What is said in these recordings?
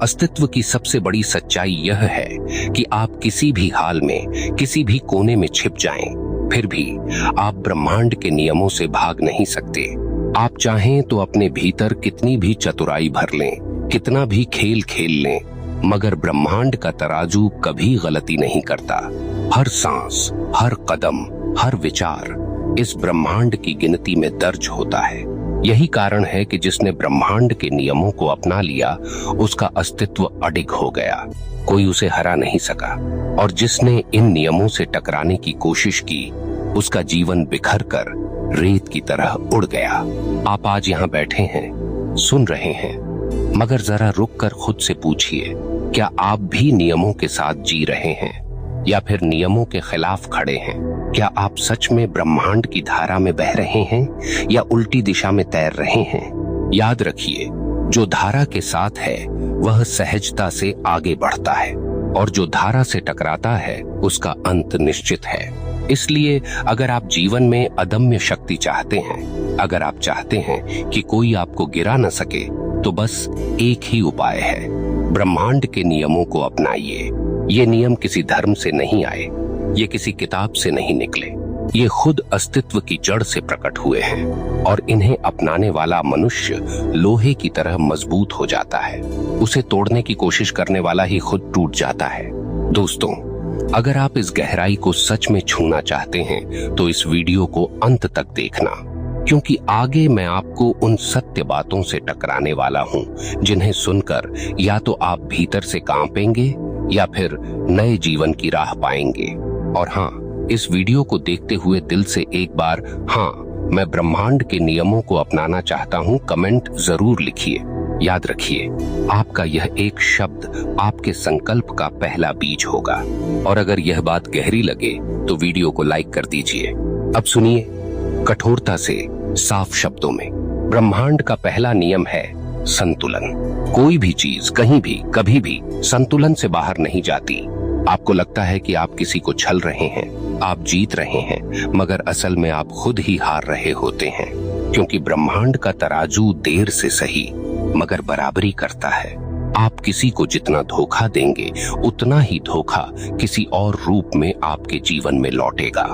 अस्तित्व की सबसे बड़ी सच्चाई यह है कि आप किसी भी हाल में, किसी भी कोने में छिप जाएं, फिर भी आप ब्रह्मांड के नियमों से भाग नहीं सकते। आप चाहें तो अपने भीतर कितनी भी चतुराई भर लें, कितना भी खेल खेल लें, मगर ब्रह्मांड का तराजू कभी गलती नहीं करता। हर सांस, हर कदम, हर विचार इस ब्रह्मांड की गिनती में दर्ज होता है। यही कारण है कि जिसने ब्रह्मांड के नियमों को अपना लिया, उसका अस्तित्व अडिग हो गया, कोई उसे हरा नहीं सका। और जिसने इन नियमों से टकराने की कोशिश की, उसका जीवन बिखर कर रेत की तरह उड़ गया। आप आज यहाँ बैठे हैं, सुन रहे हैं, मगर जरा रुक कर खुद से पूछिए, क्या आप भी नियमों के साथ जी रहे हैं या फिर नियमों के खिलाफ खड़े हैं? क्या आप सच में ब्रह्मांड की धारा में बह रहे हैं या उल्टी दिशा में तैर रहे हैं? याद रखिए, जो धारा के साथ है वह सहजता से आगे बढ़ता है, और जो धारा से टकराता है उसका अंत निश्चित है। इसलिए अगर आप जीवन में अदम्य शक्ति चाहते हैं, अगर आप चाहते हैं कि कोई आपको गिरा न सके, तो बस एक ही उपाय है, ब्रह्मांड के नियमों को अपनाइए। ये नियम किसी धर्म से नहीं आए, ये किसी किताब से नहीं निकले, ये खुद अस्तित्व की जड़ से प्रकट हुए हैं, और इन्हें अपनाने वाला मनुष्य लोहे की तरह मजबूत हो जाता है। उसे तोड़ने की कोशिश करने वाला ही खुद टूट जाता है। दोस्तों, अगर आप इस गहराई को सच में छूना चाहते हैं तो इस वीडियो को अंत तक देखना, क्योंकि आगे मैं आपको उन सत्य बातों से टकराने वाला हूँ जिन्हें सुनकर या तो आप भीतर से कांपेंगे या फिर नए जीवन की राह पाएंगे। और हाँ, इस वीडियो को देखते हुए दिल से एक बार "हाँ, मैं ब्रह्मांड के नियमों को अपनाना चाहता हूँ" कमेंट जरूर लिखिए। याद रखिए, आपका यह एक शब्द आपके संकल्प का पहला बीज होगा। और अगर यह बात गहरी लगे तो वीडियो को लाइक कर दीजिए। अब सुनिए, कठोरता से, साफ शब्दों में, ब्रह्मांड का पहला नियम है संतुलन। कोई भी चीज कहीं भी कभी भी संतुलन से बाहर नहीं जाती। आपको लगता है कि आप किसी को छल रहे हैं, आप जीत रहे हैं, मगर असल में आप खुद ही हार रहे होते हैं, क्योंकि ब्रह्मांड का तराजू देर से सही मगर बराबरी करता है। आप किसी को जितना धोखा देंगे, उतना ही धोखा किसी और रूप में आपके जीवन में लौटेगा।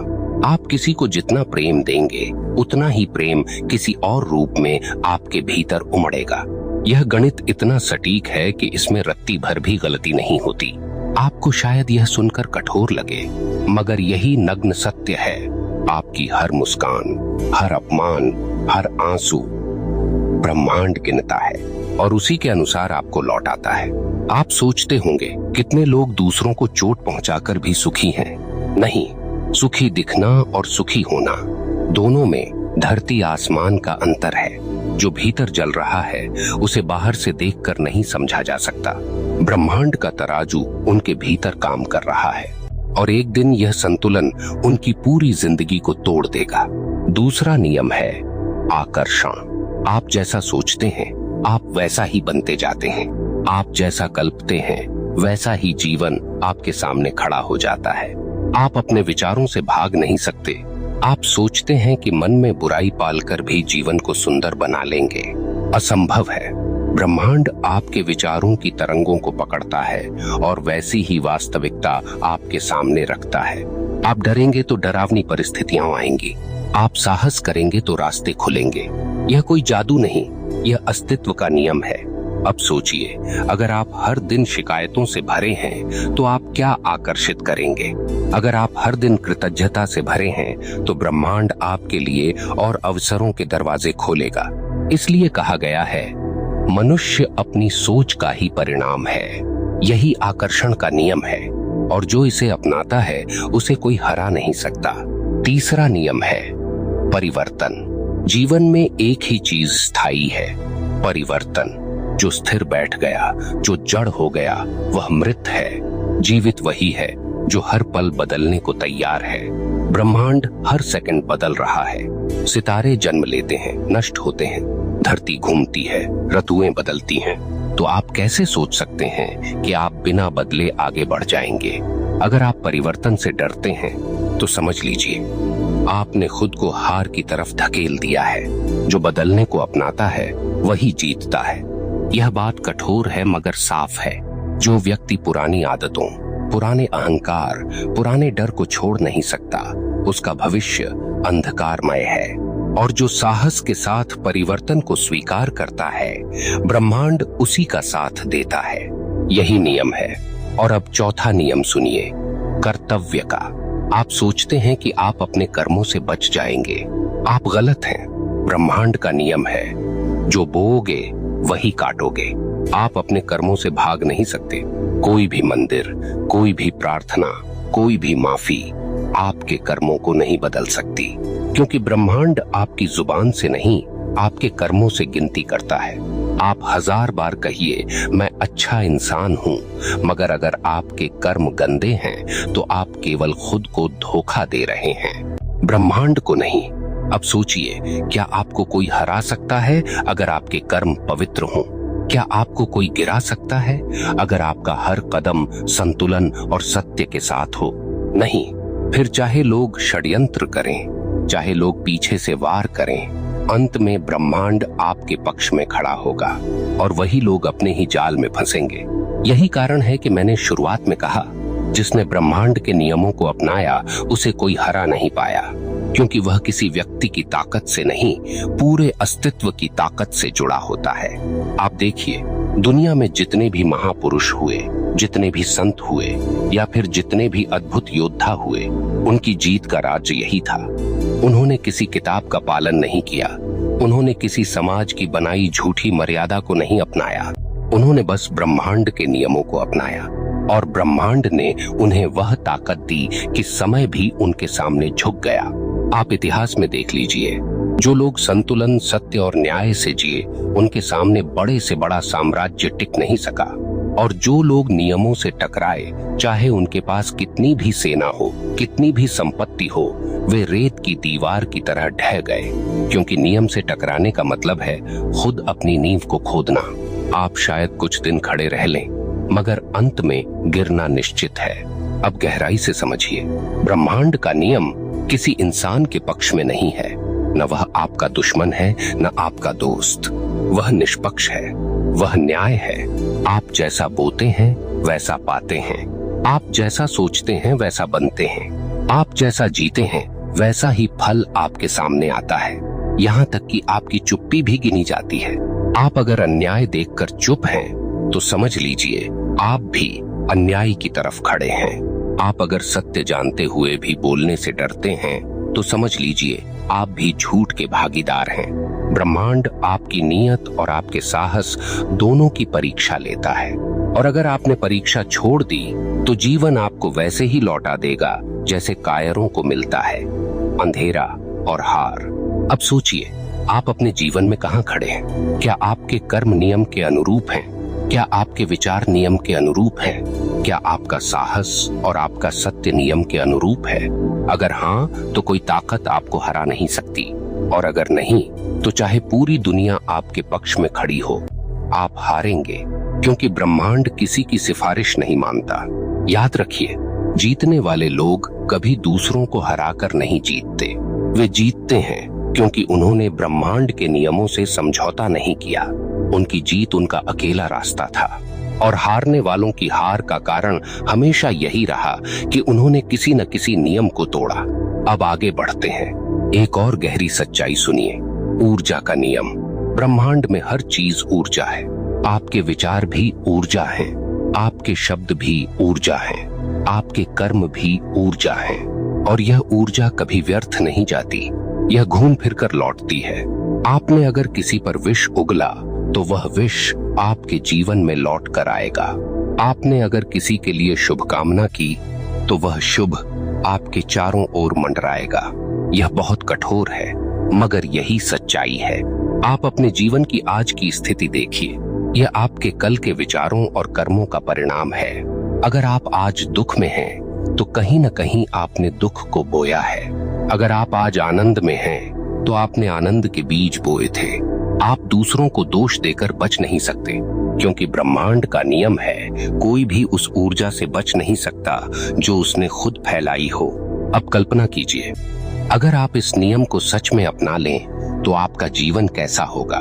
आप किसी को जितना प्रेम देंगे, उतना ही प्रेम किसी और रूप में आपके भीतर उमड़ेगा। यह गणित इतना सटीक है कि इसमें रत्ती भर भी गलती नहीं होती। आपको शायद यह सुनकर कठोर लगे, मगर यही नग्न सत्य है। आपकी हर मुस्कान, हर अपमान, हर आंसू ब्रह्मांड गिनता है और उसी के अनुसार आपको लौटाता है। आप सोचते होंगे, कितने लोग दूसरों को चोट पहुंचाकर भी सुखी हैं। नहीं, सुखी दिखना और सुखी होना, दोनों में धरती आसमान का अंतर है। जो भीतर जल रहा है उसे बाहर से देखकर नहीं समझा जा सकता। ब्रह्मांड का तराजू उनके भीतर काम कर रहा है, और एक दिन यह संतुलन उनकी पूरी जिंदगी को तोड़ देगा। दूसरा नियम है आकर्षण। आप जैसा सोचते हैं, आप वैसा ही बनते जाते हैं। आप जैसा कल्पते हैं, वैसा ही जीवन आपके सामने खड़ा हो जाता है। आप अपने विचारों से भाग नहीं सकते। आप सोचते हैं कि मन में बुराई पालकर भी जीवन को सुंदर बना लेंगे। असंभव है। ब्रह्मांड आपके विचारों की तरंगों को पकड़ता है और वैसी ही वास्तविकता आपके सामने रखता है। आप डरेंगे तो डरावनी परिस्थितियां आएंगी। आप साहस करेंगे तो रास्ते खुलेंगे। यह कोई जादू नहीं, यह अस्तित्व का नियम है। अब सोचिए, अगर आप हर दिन शिकायतों से भरे हैं तो आप क्या आकर्षित करेंगे? अगर आप हर दिन कृतज्ञता से भरे हैं तो ब्रह्मांड आपके लिए और अवसरों के दरवाजे खोलेगा। इसलिए कहा गया है, मनुष्य अपनी सोच का ही परिणाम है। यही आकर्षण का नियम है, और जो इसे अपनाता है उसे कोई हरा नहीं सकता। तीसरा नियम है परिवर्तन। जीवन में एक ही चीज स्थायी है, परिवर्तन। जो स्थिर बैठ गया, जो जड़ हो गया, वह मृत है। जीवित वही है जो हर पल बदलने को तैयार है। ब्रह्मांड हर सेकंड बदल रहा है। सितारे जन्म लेते हैं, नष्ट होते हैं, धरती घूमती है, ऋतुएं बदलती हैं। तो आप कैसे सोच सकते हैं कि आप बिना बदले आगे बढ़ जाएंगे? अगर आप परिवर्तन से डरते हैं तो समझ लीजिए, आपने खुद को हार की तरफ धकेल दिया है। जो बदलने को अपनाता है वही जीतता है। यह बात कठोर है मगर साफ है। जो व्यक्ति पुरानी आदतों, पुराने अहंकार, पुराने डर को छोड़ नहीं सकता, उसका भविष्य अंधकारमय है। और जो साहस के साथ परिवर्तन को स्वीकार करता है, ब्रह्मांड उसी का साथ देता है। यही नियम है। और अब चौथा नियम सुनिए, कर्तव्य का। आप सोचते हैं कि आप अपने कर्मों से बच जाएंगे। आप गलत हैं। ब्रह्मांड का नियम है, जो बोओगे वही काटोगे। आप अपने कर्मों से भाग नहीं सकते। कोई भी मंदिर, कोई भी प्रार्थना, कोई भी माफी आपके कर्मों को नहीं बदल सकती, क्योंकि ब्रह्मांड आपकी जुबान से नहीं, आपके कर्मों से गिनती करता है। आप 1000 बार कहिए मैं अच्छा इंसान हूँ, मगर अगर आपके कर्म गंदे हैं तो आप केवल खुद को धोखा दे रहे हैं, ब्रह्मांड को नहीं। अब सोचिए, क्या आपको कोई हरा सकता है अगर आपके कर्म पवित्र हों? क्या आपको कोई गिरा सकता है अगर आपका हर कदम संतुलन और सत्य के साथ हो? नहीं। फिर चाहे लोग षड्यंत्र करें, चाहे लोग पीछे से वार करें, अंत में ब्रह्मांड आपके पक्ष में खड़ा होगा और वही लोग अपने ही जाल में फंसेंगे। यही कारण है कि मैंने शुरुआत में कहा, जिसने ब्रह्मांड के नियमों को अपनाया उसे कोई हरा नहीं पाया, क्योंकि वह किसी व्यक्ति की ताकत से नहीं, पूरे अस्तित्व की ताकत से जुड़ा होता है। आप देखिए, दुनिया में जितने भी महापुरुष हुए, जितने भी संत हुए, या फिर जितने भी अद्भुत योद्धा हुए, उनकी जीत का राज यही था। उन्होंने किसी किताब का पालन नहीं किया, उन्होंने किसी समाज की बनाई झूठी मर्यादा को नहीं अपनाया, उन्होंने बस ब्रह्मांड के नियमों को अपनाया, और ब्रह्मांड ने उन्हें वह ताकत दी कि समय भी उनके सामने झुक गया। आप इतिहास में देख लीजिए, जो लोग संतुलन, सत्य और न्याय से जिए, उनके सामने बड़े से बड़ा साम्राज्य टिक नहीं सका, और जो लोग नियमों से टकराए, चाहे उनके पास कितनी भी सेना हो, कितनी भी संपत्ति हो, वे रेत की दीवार की तरह ढह गए, क्योंकि नियम से टकराने का मतलब है खुद अपनी नींव को खोदना। आप शायद कुछ दिन खड़े रह लें, मगर अंत में गिरना निश्चित है। अब गहराई से समझिए, ब्रह्मांड का नियम किसी इंसान के पक्ष में नहीं है। न वह आपका दुश्मन है, न आपका दोस्त। वह निष्पक्ष है, वह न्याय है। आप जैसा बोते हैं वैसा पाते हैं, आप जैसा सोचते हैं वैसा बनते हैं, आप जैसा जीते हैं वैसा ही फल आपके सामने आता है। यहाँ तक कि आपकी चुप्पी भी गिनी जाती है। आप अगर अन्याय देखकर चुप हैं, तो समझ लीजिए आप भी अन्याय की तरफ खड़े हैं। आप अगर सत्य जानते हुए भी बोलने से डरते हैं, तो समझ लीजिए आप भी झूठ के भागीदार हैं। ब्रह्मांड आपकी नीयत और आपके साहस दोनों की परीक्षा लेता है, और अगर आपने परीक्षा छोड़ दी तो जीवन आपको वैसे ही लौटा देगा जैसे कायरों को मिलता है, अंधेरा और हार। अब सोचिए, आप अपने जीवन में कहाँ खड़े हैं? क्या आपके कर्म नियम के अनुरूप हैं? क्या आपके विचार नियम के अनुरूप हैं? क्या आपका साहस और आपका सत्य नियम के अनुरूप है? अगर हाँ, तो कोई ताकत आपको हरा नहीं सकती, और अगर नहीं, तो चाहे पूरी दुनिया आपके पक्ष में खड़ी हो, आप हारेंगे, क्योंकि ब्रह्मांड किसी की सिफारिश नहीं मानता। याद रखिए, जीतने वाले लोग कभी दूसरों को हराकर नहीं जीतते। वे जीतते हैं क्योंकि उन्होंने ब्रह्मांड के नियमों से समझौता नहीं किया। उनकी जीत उनका अकेला रास्ता था, और हारने वालों की हार का कारण हमेशा यही रहा कि उन्होंने किसी न किसी नियम को तोड़ा। अब आगे बढ़ते हैं। एक और गहरी सच्चाई सुनिए, ऊर्जा का नियम। ब्रह्मांड में हर चीज ऊर्जा है। आपके विचार भी ऊर्जा हैं, आपके शब्द भी ऊर्जा हैं, आपके कर्म भी ऊर्जा हैं, और यह ऊर्जा कभी व्यर्थ नहीं जाती। यह घूम फिर कर लौटती है। आपने अगर किसी पर विष उगला, तो वह विष आपके जीवन में लौट कर आएगा। आपने अगर किसी के लिए शुभकामना की, तो वह शुभ आपके चारों ओर मंडराएगा। यह बहुत कठोर है, मगर यही सच्चाई है। आप अपने जीवन की आज की स्थिति देखिए, यह आपके कल के विचारों और कर्मों का परिणाम है। अगर आप आज दुख में हैं, तो कहीं न कहीं आपने दुख को बोया है। अगर आप आज आनंद में हैं, तो आपने आनंद के बीज बोए थे। आप दूसरों को दोष देकर बच नहीं सकते, क्योंकि ब्रह्मांड का नियम है, कोई भी उस ऊर्जा से बच नहीं सकता जो उसने खुद फैलाई हो। अब कल्पना कीजिए, अगर आप इस नियम को सच में अपना लें, तो आपका जीवन कैसा होगा?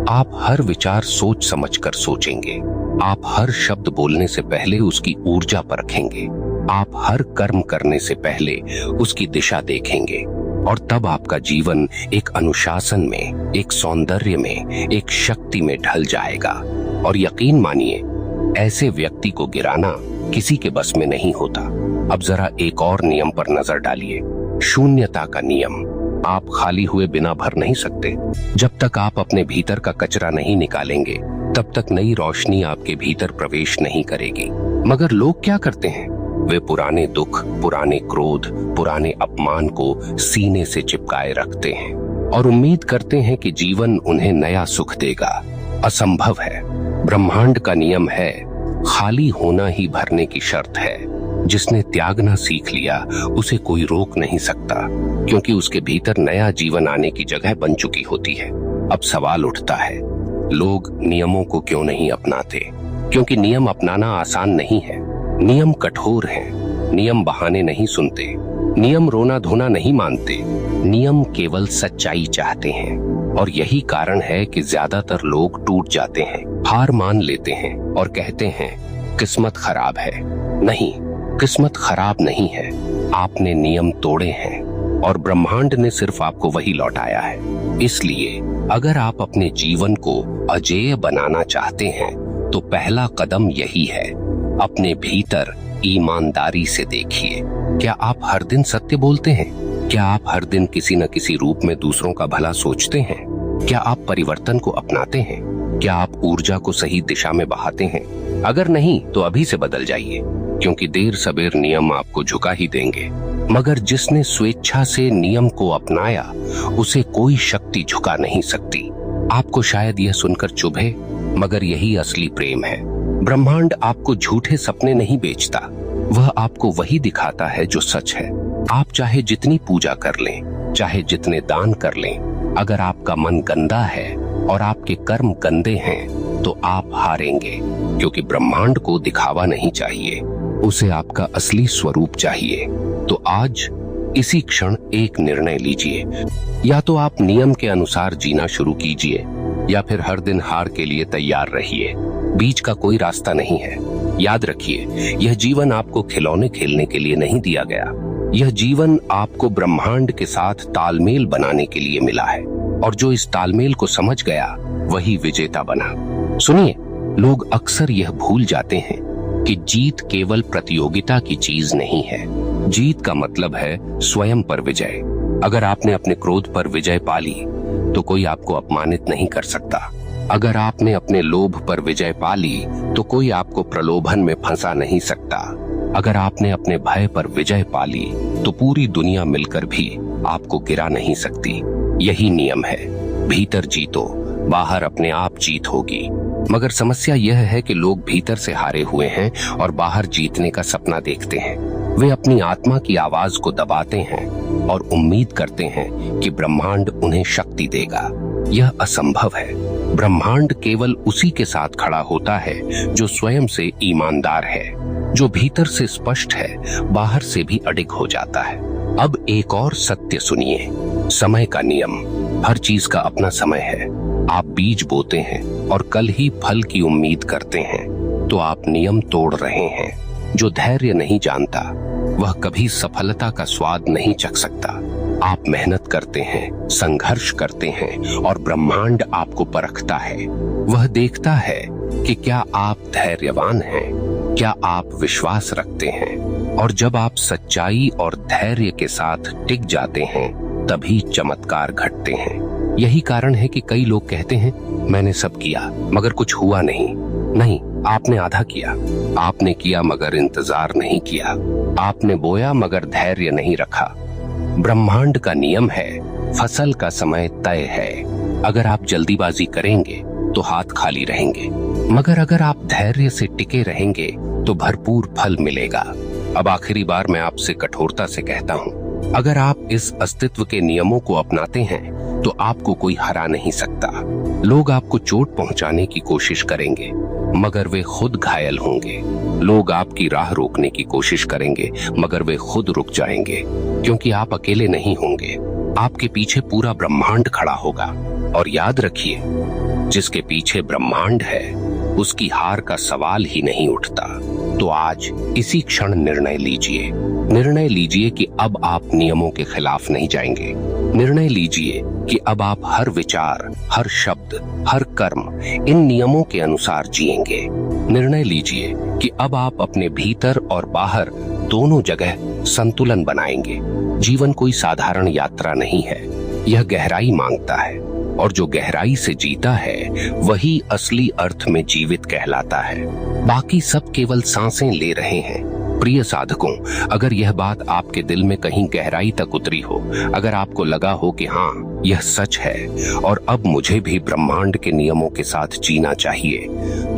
आप हर विचार सोच समझकर सोचेंगे। आप हर शब्द बोलने से पहले उसकी ऊर्जा परखेंगे। आप हर कर्म करने से पहले उसकी दिशा देखेंगे और तब आपका जीवन एक अनुशासन में, एक सौंदर्य में, एक शक्ति में ढल जाएगा। और यकीन मानिए, ऐसे व्यक्ति को गिराना किसी के बस में नहीं होता। अब जरा एक और नियम पर नजर डालिए, शून्यता का नियम। आप खाली हुए बिना भर नहीं सकते। जब तक आप अपने भीतर का कचरा नहीं निकालेंगे, तब तक नई रोशनी आपके भीतर प्रवेश नहीं करेगी। मगर लोग क्या करते हैं? वे पुराने दुख, पुराने क्रोध, पुराने अपमान को सीने से चिपकाए रखते हैं और उम्मीद करते हैं कि जीवन उन्हें नया सुख देगा। असंभव है। ब्रह्मांड का नियम है, खाली होना ही भरने की शर्त है। जिसने त्यागना सीख लिया उसे कोई रोक नहीं सकता, क्योंकि उसके भीतर नया जीवन आने की जगह बन चुकी होती है। अब सवाल उठता है, लोग नियमों को क्यों नहीं अपनाते? क्योंकि नियम अपनाना आसान नहीं है। नियम कठोर हैं। नियम बहाने नहीं सुनते। नियम रोना धोना नहीं मानते। नियम केवल सच्चाई चाहते हैं। और यही कारण है कि ज्यादातर लोग टूट जाते हैं, हार मान लेते हैं और कहते हैं किस्मत खराब है। नहीं, किस्मत खराब नहीं है, आपने नियम तोड़े हैं और ब्रह्मांड ने सिर्फ आपको वही लौटाया है। इसलिए अगर आप अपने जीवन को अजेय बनाना चाहते हैं तो पहला कदम यही है, अपने भीतर ईमानदारी से देखिए। क्या आप हर दिन सत्य बोलते हैं? क्या आप हर दिन किसी न किसी रूप में दूसरों का भला सोचते हैं? क्या आप परिवर्तन को अपनाते हैं? क्या आप ऊर्जा को सही दिशा में बहाते हैं? अगर नहीं तो अभी से बदल जाइए, क्योंकि देर सबेर नियम आपको झुका ही देंगे। मगर जिसने स्वेच्छा से नियम को अपनाया, उसे कोई शक्ति झुका नहीं सकती। आपको शायद यह सुनकर चुभे, मगर यही असली प्रेम है। ब्रह्मांड आपको झूठे सपने नहीं बेचता, वह आपको वही दिखाता है जो सच है। आप चाहे जितनी पूजा कर लें, चाहे जितने दान कर लें, अगर आपका मन गंदा है और आपके कर्म गंदे हैं तो आप हारेंगे, क्योंकि ब्रह्मांड को दिखावा नहीं चाहिए, उसे आपका असली स्वरूप चाहिए। तो आज इसी क्षण एक निर्णय लीजिए, या तो आप नियम के अनुसार जीना शुरू कीजिए या फिर हर दिन हार के लिए तैयार रहिए। बीच का कोई रास्ता नहीं है। याद रखिए, यह जीवन आपको खिलौने खेलने के लिए नहीं दिया गया। यह जीवन आपको ब्रह्मांड के साथ तालमेल बनाने के लिए मिला है, और जो इस तालमेल को समझ गया वही विजेता बना। सुनिए, लोग अक्सर यह भूल जाते हैं कि जीत केवल प्रतियोगिता की चीज नहीं है। जीत का मतलब है स्वयं पर विजय। अगर आपने अपने क्रोध पर विजय पा ली तो कोई आपको अपमानित नहीं कर सकता। अगर आपने अपने लोभ पर विजय पा ली तो कोई आपको प्रलोभन में फंसा नहीं सकता। अगर आपने अपने भय पर विजय पा ली तो पूरी दुनिया मिलकर भी आपको गिरा नहीं सकती। यही नियम है, भीतर जीतो, बाहर अपने आप जीत होगी। मगर समस्या यह है कि लोग भीतर से हारे हुए हैं और बाहर जीतने का सपना देखते हैं। वे अपनी आत्मा की आवाज को दबाते हैं और उम्मीद करते हैं कि ब्रह्मांड उन्हें शक्ति देगा। यह असंभव है। ब्रह्मांड केवल उसी के साथ खड़ा होता है जो स्वयं से ईमानदार है, जो भीतर से स्पष्ट है, बाहर से भी अडिग हो जाता है। अब एक और सत्य सुनिए, समय का नियम। हर चीज का अपना समय है। आप बीज बोते हैं और कल ही फल की उम्मीद करते हैं तो आप नियम तोड़ रहे हैं। जो धैर्य नहीं जानता वह कभी सफलता का स्वाद नहीं चख सकता। आप मेहनत करते हैं, संघर्ष करते हैं और ब्रह्मांड आपको परखता है। वह देखता है कि क्या आप धैर्यवान हैं, क्या आप विश्वास रखते हैं। और जब आप सच्चाई और धैर्य के साथ टिक जाते हैं तभी चमत्कार घटते हैं। यही कारण है कि कई लोग कहते हैं मैंने सब किया मगर कुछ हुआ नहीं। नहीं, आपने आधा किया। आपने किया मगर इंतजार नहीं किया। आपने बोया मगर धैर्य नहीं रखा। ब्रह्मांड का नियम है, फसल का समय तय है। अगर आप जल्दीबाजी करेंगे तो हाथ खाली रहेंगे, मगर अगर आप धैर्य से टिके रहेंगे तो भरपूर फल मिलेगा। अब आखिरी बार मैं आपसे कठोरता से कहता हूँ, अगर आप इस अस्तित्व के नियमों को अपनाते हैं तो आपको कोई हरा नहीं सकता। लोग आपको चोट पहुंचाने की कोशिश करेंगे मगर वे खुद घायल होंगे। लोग आपकी राह रोकने की कोशिश करेंगे मगर वे खुद रुक जाएंगे, क्योंकि आप अकेले नहीं होंगे। आपके पीछे पूरा ब्रह्मांड खड़ा होगा। और याद रखिए, जिसके पीछे ब्रह्मांड है, उसकी हार का सवाल ही नहीं उठता। तो आज इसी क्षण निर्णय लीजिए। निर्णय लीजिए कि अब आप नियमों के खिलाफ नहीं जाएंगे। निर्णय लीजिए कि अब आप हर विचार, हर शब्द, हर कर्म इन नियमों के अनुसार जिएंगे। निर्णय लीजिए कि अब आप अपने भीतर और बाहर दोनों जगह संतुलन बनाएंगे। जीवन कोई साधारण यात्रा नहीं है, यह गहराई मांगता है, और जो गहराई से जीता है वही असली अर्थ में जीवित कहलाता है। बाकी सब केवल सांसें ले रहे हैं। प्रिय साधकों, अगर यह बात आपके दिल में कहीं गहराई तक उतरी हो, अगर आपको लगा हो कि हाँ, यह सच है और अब मुझे भी ब्रह्मांड के नियमों के साथ जीना चाहिए,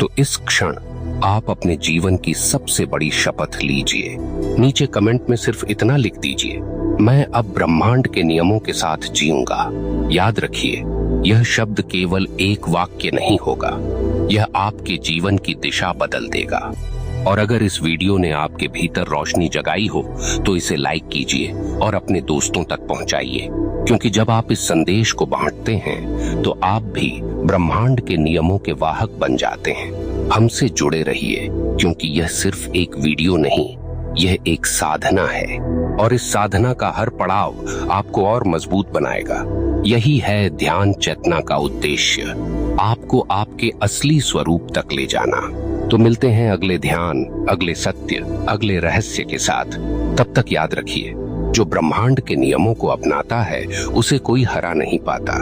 तो इस क्षण आप अपने जीवन की सबसे बड़ी शपथ लीजिए। नीचे कमेंट में सिर्फ इतना लिख दीजिए, मैं अब ब्रह्मांड के नियमों के साथ जीऊंगा। याद रखिए, यह शब्द केवल एक वाक्य नहीं होगा, यह आपके जीवन की दिशा बदल देगा। और अगर इस वीडियो ने आपके भीतर रोशनी जगाई हो तो इसे लाइक कीजिए और अपने दोस्तों तक पहुंचाइए, क्योंकि जब आप इस संदेश को बांटते हैं तो आप भी ब्रह्मांड के नियमों के वाहक बन जाते हैं। हमसे जुड़े रहिए, क्योंकि यह सिर्फ एक वीडियो नहीं, यह एक साधना है, और इस साधना का हर पड़ाव आपको और मजबूत बनाएगा। यही है ध्यान चेतना का उद्देश्य, आपको आपके असली स्वरूप तक ले जाना। तो मिलते हैं अगले ध्यान, अगले सत्य, अगले रहस्य के साथ। तब तक याद रखिए, जो ब्रह्मांड के नियमों को अपनाता है उसे कोई हरा नहीं पाता।